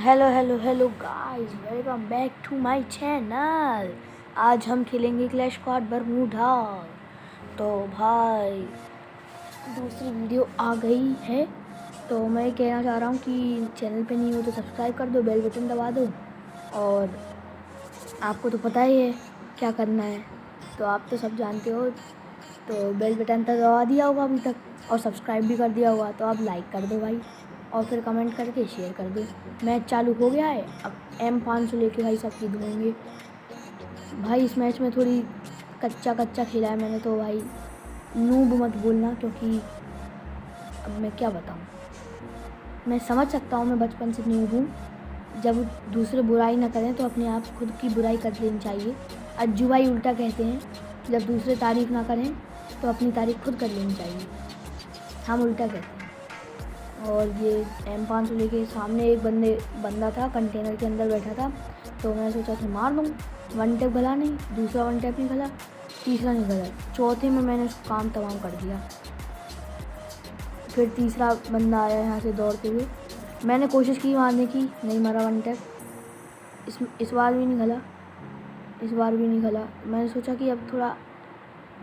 Hello hello hello guys, welcome back to my channel. आज हम खेलेंगे क्लैश स्क्वाड बरमूडा। तो भाई दूसरी वीडियो आ गई है। तो मैं कहना चाह रहा हूँ कि चैनल पे नहीं हो तो सब्सक्राइब कर दो, बेल बटन दबा दो। और आपको तो पता ही है क्या करना है, तो आप तो सब जानते हो। तो बेल बटन तो दबा दिया होगा अभी तक और सब्सक्राइब भी कर दिया होगा, तो आप लाइक कर दो भाई और फिर कमेंट करके शेयर कर दो। मैच चालू हो गया है। अब M500 लेके भाई सब की धोएंगे। भाई इस मैच में थोड़ी कच्चा खेला है मैंने, तो भाई नूब मत बोलना, क्योंकि अब मैं क्या बताऊँ। मैं समझ सकता हूँ, मैं बचपन से नूब हूँ। जब दूसरे बुराई ना करें तो अपने आप खुद की बुराई कर लेनी चाहिए। अज्जू भाई उल्टा कहते हैं, जब दूसरे तारीफ़ ना करें तो अपनी तारीफ़ खुद कर लेनी चाहिए। हम उल्टा कहते हैं। और ये M500 लेके सामने एक बंदा था, कंटेनर के अंदर बैठा था। तो मैंने सोचा कि मार दूँ। वन टैप गला नहीं, दूसरा वन टैप नहीं गला, तीसरा नहीं गला, चौथे में मैंने उसको काम तमाम कर दिया। फिर तीसरा बंदा आया यहाँ से दौड़ते हुए। मैंने कोशिश की मारने की, नहीं मारा वन टैप। इस बार भी नहीं गला, इस बार भी नहीं गला। मैंने सोचा कि अब थोड़ा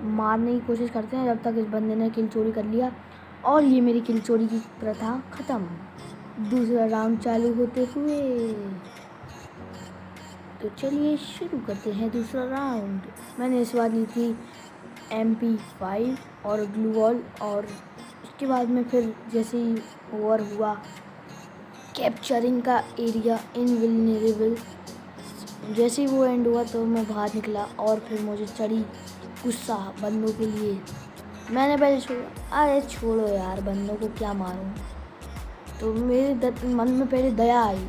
मारने की कोशिश करते हैं, जब तक इस बंदे ने किल चोरी कर लिया। और ये मेरी किल चोरी की प्रथा ख़त्म। दूसरा राउंड चालू होते हुए, तो चलिए शुरू करते हैं दूसरा राउंड। मैंने इस बार ली थी MP5 और ग्लू वॉल। और उसके बाद में फिर जैसे ही ओवर हुआ, कैप्चरिंग का एरिया इनविल्नरेबल, जैसे ही वो एंड हुआ तो मैं बाहर निकला और फिर मुझे चढ़ी गुस्सा बंदों के लिए। मैंने पहले छोड़ा, अरे छोड़ो यार, बंदों को क्या मारूं। तो मेरे मन में पहले दया आई,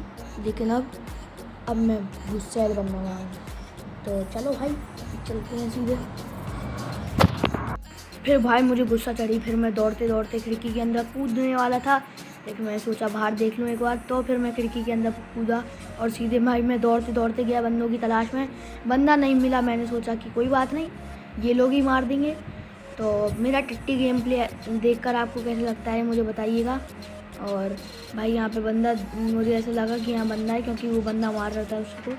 लेकिन अब मैं गुस्सैल बनने वाला हूँ। तो चलो भाई चलते हैं सीधे। फिर भाई मुझे गुस्सा चढ़ी, फिर मैं दौड़ते दौड़ते खिड़की के अंदर कूदने वाला था, लेकिन मैं सोचा बाहर देख लूँ एक बार। तो फिर मैं खिड़की के अंदर कूदा और सीधे भाई मैं दौड़ते दौड़ते गया बंदों की तलाश में। बंदा नहीं मिला। मैंने सोचा कि कोई बात नहीं, ये लोग ही मार देंगे। तो मेरा टिट्टी गेम प्ले देखकर आपको कैसे लगता है मुझे बताइएगा। और भाई यहाँ पे बंदा, मुझे ऐसा लगा कि यहाँ बंदा है, क्योंकि वो बंदा मार रहा था उसको।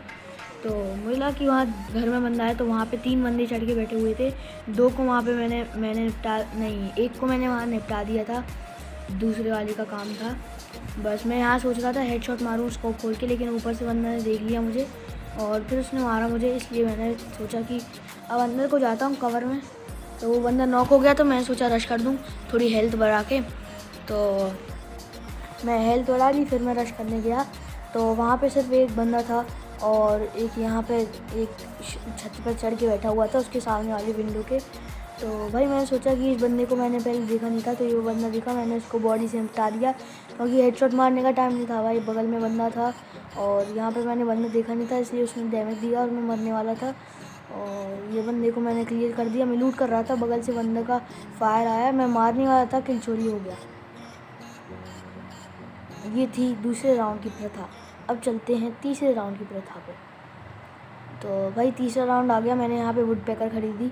तो मुझे लगा कि वहाँ घर में बंदा है। तो वहाँ पे 3 बंदे चढ़ के बैठे हुए थे। 2 को वहाँ पे मैंने निपटा, नहीं, 1 को मैंने वहाँ निपटा दिया था, दूसरे वाले का काम था। बस मैं यहाँ सोच रहा था हेडशॉट मारूँ उसको खोल के, लेकिन ऊपर से बंदा ने देख लिया मुझे और फिर उसने मारा मुझे। इसलिए मैंने सोचा कि अब अंदर को जाता हूँ कवर में। तो वो बंदा नॉक हो गया, तो मैं सोचा रश कर दूँ थोड़ी हेल्थ बढ़ा के। तो मैं हेल्थ बढ़ा ली, फिर मैं रश करने गया। तो वहाँ पे सिर्फ एक बंदा था और एक यहाँ पे एक छत पर चढ़ के बैठा हुआ था उसके सामने वाली विंडो के। तो भाई मैंने सोचा कि इस बंदे को मैंने पहले देखा नहीं था, तो ये बंदा दिखा, मैंने उसको बॉडी से निपटा दिया, क्योंकि हेडशॉट मारने का टाइम नहीं था भाई। बगल में बंदा था और यहाँ पे मैंने बंदा देखा नहीं था, इसलिए उसने डैमेज दिया और मैं मरने वाला था। और ये बंदे को मैंने क्लियर कर दिया। मैं लूट कर रहा था, बगल से बंदे का फायर आया, मैं मारने वाला था, किल चोरी हो गया। ये थी दूसरे राउंड की प्रथा। अब चलते हैं तीसरे राउंड की प्रथा पे। तो भाई तीसरा राउंड आ गया। मैंने यहाँ पे वुड पैकर खरीदी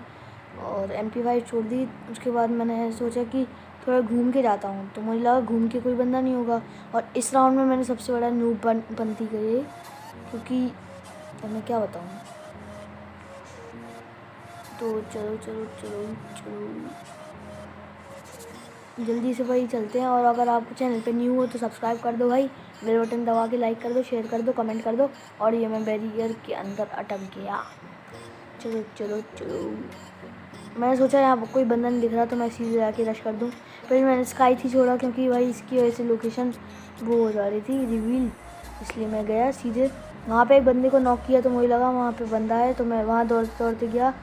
और MP5 छोड़ दी। उसके बाद मैंने सोचा कि थोड़ा घूम के जाता हूँ, तो मुझे लगा घूम के कोई बंदा नहीं होगा। और इस राउंड में मैंने सबसे बड़ा नूब पंती करी, क्योंकि अब मैं क्या बताऊँ। तो चलो चलो चलो चलो जल्दी से भाई चलते हैं। और अगर आप चैनल पे न्यू हो तो सब्सक्राइब कर दो भाई, बेल बटन दबा के लाइक कर दो, शेयर कर दो, कमेंट कर दो। और ये मैं बैरियर के अंदर अटक गया। चलो चलो चलो, मैंने सोचा यहाँ पर कोई बंदा नहीं दिख रहा, तो मैं सीधे जाके रश कर दूँ। फिर मैंने स्काई थी छोड़ा, क्योंकि भाई इसकी वजह से लोकेशन वो हो जा रही थी रिवील, इसलिए मैं गया सीधे। वहाँ पे एक बंदे को नॉक किया, तो मुझे लगा वहाँ पे बंदा है, तो मैं वहाँ दौड़ते दौड़ते गया,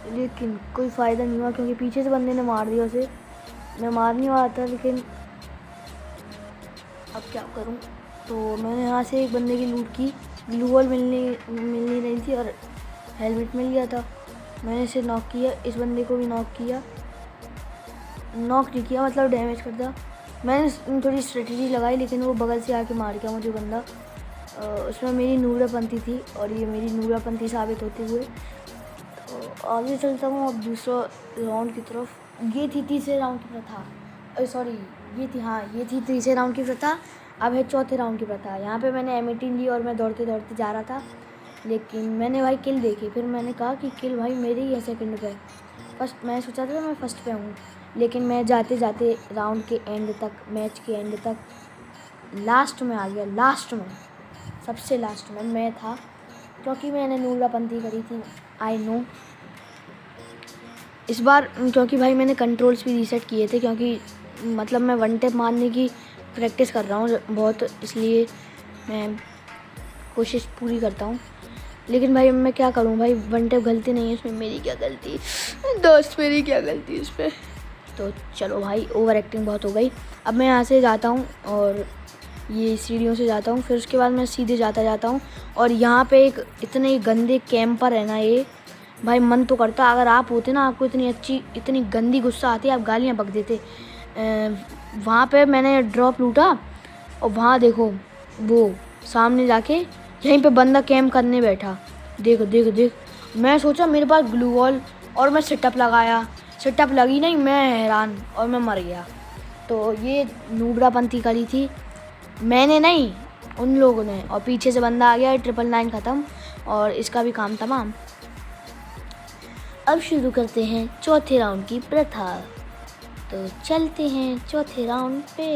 लेकिन कोई फ़ायदा नहीं हुआ, क्योंकि पीछे से बंदे ने मार दिया उसे। मैं मारने वाला था, लेकिन अब क्या करूं। तो मैंने यहाँ से एक बंदे की लूट की। ग्लू वॉल मिल नहीं रही थी और हेलमेट मिल गया था। मैंने इसे नॉक किया, इस बंदे को भी नॉक किया, नॉक नहीं किया मतलब डैमेज कर दिया। मैंने थोड़ी स्ट्रेटजी लगाई, लेकिन वो बगल से आके मार गया मुझे बंदा। उसमें मेरी नूरापंथी थी और ये मेरी नूरापंथी साबित होते हुए। तो आगे चलता हूँ अब दूसरा राउंड की तरफ। ये थी तीसरे राउंड की प्रथा, सॉरी ये थी तीसरे राउंड की प्रथा। अब है चौथे राउंड की प्रथा। यहाँ पे मैंने M18 ली और मैं दौड़ते दौड़ते जा रहा था, लेकिन मैंने भाई किल देखी। फिर मैंने कहा कि किल भाई मेरी ही है सेकंड पे। फर्स्ट मैं सोचा था मैं फर्स्ट पे हूँ, लेकिन मैं जाते जाते राउंड के एंड तक, मैच के एंड तक लास्ट में आ गया। लास्ट में, सबसे लास्ट में मैं था, क्योंकि मैंने नूरापंथी करी थी। आई नो इस बार, क्योंकि भाई मैंने कंट्रोल्स भी रीसेट किए थे, क्योंकि मतलब मैं वन टैप मारने की प्रैक्टिस कर रहा हूँ बहुत, इसलिए मैं कोशिश पूरी करता हूँ। लेकिन भाई मैं क्या करूँ भाई, वन टैप गलती नहीं है इसमें, मेरी क्या गलती दोस्त, मेरी क्या गलती इसमें। तो चलो भाई, ओवर एक्टिंग बहुत हो गई। अब मैं यहाँ से जाता हूँ और ये सीढ़ियों से जाता हूँ, फिर उसके बाद मैं सीधे जाता हूँ। और यहाँ पे एक इतने गंदे कैंपर है ना ये, भाई मन तो करता अगर आप होते ना, आपको इतनी अच्छी, इतनी गंदी गुस्सा आती, आप गालियाँ बक देते। वहाँ पे मैंने ड्रॉप लूटा और वहाँ देखो वो सामने जाके यहीं पे बंदा कैंप करने बैठा। देख देख देख, मैं सोचा मेरे पास ग्लू वॉल, और मैं सिटअप लगाया, सिटअप लगी नहीं, मैं हैरान और मैं मर गया। तो ये नूबरापंथी करी थी मैंने नहीं, उन लोगों ने। और पीछे से बंदा आ गया, 999 ख़त्म और इसका भी काम तमाम। अब शुरू करते हैं चौथे राउंड की प्रथा। तो चलते हैं चौथे राउंड पे।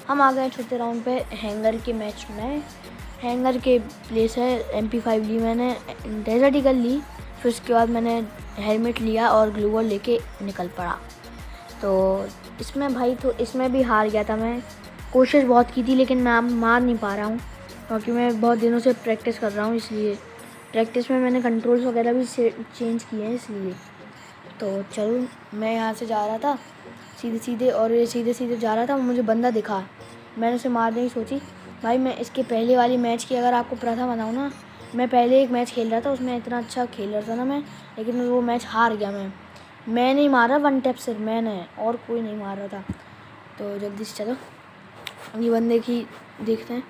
हम आ गए चौथे राउंड पे हैंगर के मैच में। हैंगर के प्लेस है MP5 ली मैंने, डेजर्ट ईगल ली, फिर उसके बाद मैंने हेलमेट लिया और ग्लू वॉल लेके निकल पड़ा। तो इसमें भाई, तो इसमें भी हार गया था मैं। कोशिश बहुत की थी लेकिन मैं मार नहीं पा रहा हूँ, क्योंकि मैं बहुत दिनों से प्रैक्टिस कर रहा हूँ, इसलिए प्रैक्टिस में मैंने कंट्रोल्स वगैरह भी चेंज किए हैं इसलिए। तो चलो, मैं यहाँ से जा रहा था सीधे सीधे, और ये सीधे सीधे जा रहा था, मुझे बंदा दिखा, मैंने उसे मारने की सोची। भाई मैं इसके पहले वाली मैच की अगर आपको प्रथा बताऊँ ना, मैं पहले एक मैच खेल रहा था, उसमें इतना अच्छा खेल रहा था ना मैं, लेकिन वो मैच हार गया मैं नहीं मारा वन टैप, सिर्फ मैंने, और कोई नहीं मार रहा था। तो जल्दी से चलो, ये बंदे की देखते हैं।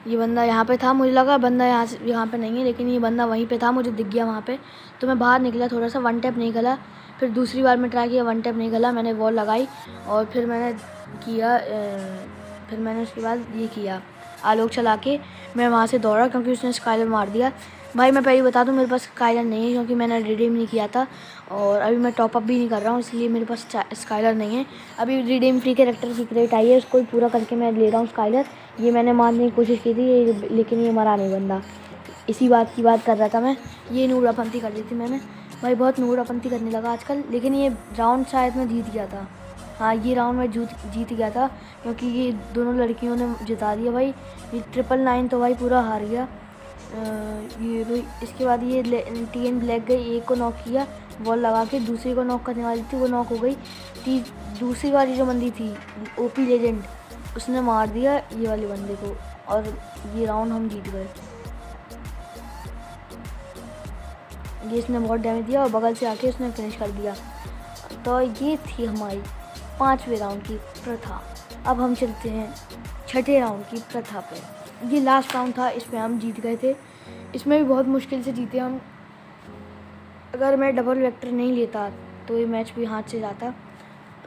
ये बंदा यहाँ पे था, मुझे लगा बंदा यहाँ पे नहीं है, लेकिन ये बंदा वहीं पे था, मुझे दिख गया वहाँ पे। तो मैं बाहर निकला, थोड़ा सा वन टैप नहीं गला, फिर दूसरी बार मैं ट्राई किया, वन टैप नहीं गला, मैंने वॉल लगाई और फिर मैंने किया, फिर मैंने उसके बाद ये किया, आलोक चला के मैं वहाँ से दौड़ा, क्योंकि उसने स्काइलर मार दिया। भाई मैं पहले बता दूँ, मेरे पास स्काइलर नहीं है, क्योंकि मैंने रिडीम नहीं किया था और अभी मैं टॉपअप भी नहीं कर रहा हूँ, इसलिए मेरे पास स्काइलर नहीं है। अभी रिडीम फ्री कैरेक्टर की क्रेट आई है, उसको पूरा करके मैं ले रहा हूँ स्काइलर। ये मैंने मारने की कोशिश की थी, लेकिन ये मरा नहीं बंदा, इसी बात की बात कर रहा था मैं। ये नूरापंथी कर दी थी मैंने, भाई बहुत नूरापंथी करने लगा आजकल। लेकिन ये राउंड शायद मैं जीत गया था, हाँ ये राउंड मैं जीत गया था, क्योंकि ये दोनों लड़कियों ने जिता दिया भाई। ये 999 तो भाई पूरा हार गया। ये भाई इसके बाद ये TN ब्लैक गई, एक को नॉक किया बॉल लगा के, दूसरी को नॉक करने वाली थी, वो नॉक हो गई। दूसरी वाली जो बंदी थी OP लेजेंड, उसने मार दिया ये वाले बंदे को, और ये राउंड हम जीत गए। ये इसने बहुत डैमेज दिया और बगल से आके उसने फिनिश कर दिया। तो ये थी हमारी 5वें राउंड की प्रथा। अब हम चलते हैं छठे राउंड की प्रथा पे। ये लास्ट राउंड था, इसमें हम जीत गए थे, इसमें भी बहुत मुश्किल से जीते हम। अगर मैं डबल वेक्टर नहीं लेता तो ये मैच भी हाथ से जाता।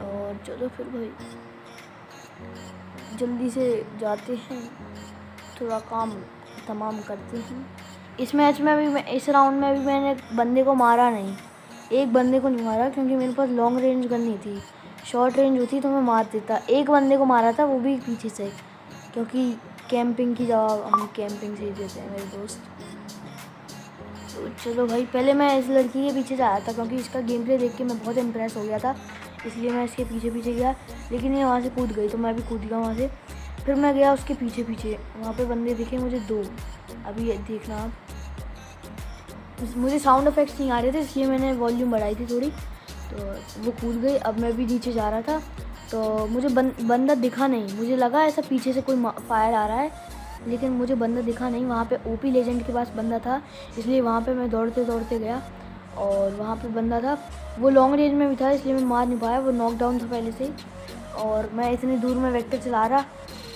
और चलो फिर भाई जल्दी से जाते हैं, थोड़ा काम तमाम करते हैं। इस मैच में भी इस राउंड में भी मैंने बंदे को मारा नहीं, एक बंदे को नहीं मारा, क्योंकि मेरे पास लॉन्ग रेंज गन नहीं थी। शॉर्ट रेंज होती तो मैं मार देता। एक बंदे को मारा था, वो भी पीछे से, क्योंकि कैंपिंग की जगह हम कैंपिंग से ही देते हैं मेरे दोस्त। तो चलो भाई, पहले मैं इस लड़की के पीछे जा रहा था, क्योंकि इसका गेम प्ले देख के मैं बहुत इम्प्रेस हो गया था, इसलिए मैं इसके पीछे पीछे गया। लेकिन ये वहाँ से कूद गई, तो मैं भी कूद गया वहाँ से। फिर मैं गया उसके पीछे पीछे, वहाँ पे बंदे दिखे मुझे 2। अभी ये देखना आप, मुझे साउंड इफेक्ट्स नहीं आ रहे थे, इसलिए मैंने वॉल्यूम बढ़ाई थी थोड़ी। तो वो कूद गई। अब मैं भी नीचे जा रहा था, तो मुझे बंदा दिखा नहीं, मुझे लगा ऐसा पीछे से कोई फायर आ रहा है, लेकिन मुझे बंदा दिखा नहीं। वहाँ पे OP लेजेंड के पास बंदा था, इसलिए वहाँ पे मैं दौड़ते दौड़ते गया और वहाँ पे बंदा था, वो लॉन्ग रेंज में भी था, इसलिए मैं मार नहीं पाया, वो नॉकडाउन था पहले से। और मैं इतनी दूर में वेक्टर चला रहा,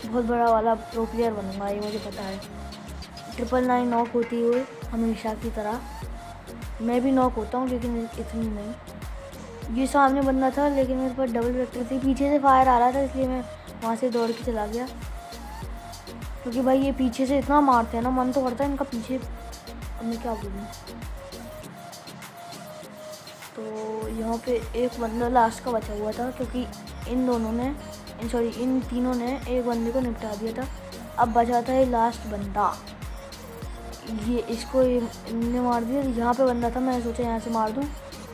बहुत बड़ा वाला प्रो प्लेयर बनूँगा, ये मुझे पता है। 999 नॉक होती हुई हमेशा की तरह मैं भी नॉक होता हूँ, लेकिन इतनी नहीं। ये सामने बंदा था, लेकिन मेरे पास डबल वेक्टर थी, पीछे से फायर आ रहा था, इसलिए मैं वहाँ से दौड़ के चला गया। क्योंकि भाई ये पीछे से इतना मारते हैं ना, मन तो करता है इनका पीछे, अब मैं क्या बोलूँ। तो यहाँ पे एक बंदा लास्ट का बचा हुआ था, क्योंकि इन तीनों ने एक बंदे को निपटा दिया था। अब बचा था ये लास्ट बंदा, ये इसको इनने मार दिया। यहाँ पे बंदा था, मैंने सोचा यहाँ से मार दूँ,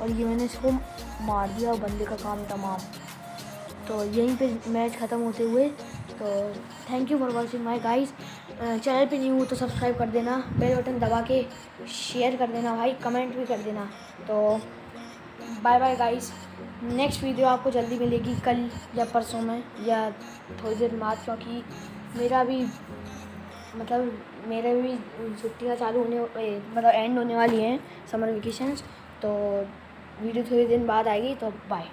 और ये मैंने इसको मार दिया और बंदे का काम तमाम। तो यहीं पे मैच ख़त्म होते हुए। तो thank you for watching my guys. Channel पे न्यू हो तो सब्सक्राइब कर देना, बेल बटन दबा के शेयर कर देना भाई, कमेंट भी कर देना। तो bye bye guys, next video आपको जल्दी मिलेगी, कल या परसों में या थोड़ी देर बाद, क्योंकि मेरे भी छुट्टियाँ चालू होने मतलब एंड होने वाली हैं, समर वेकेशंस। तो वीडियो थोड़ी दिन बाद आएगी। तो बाय।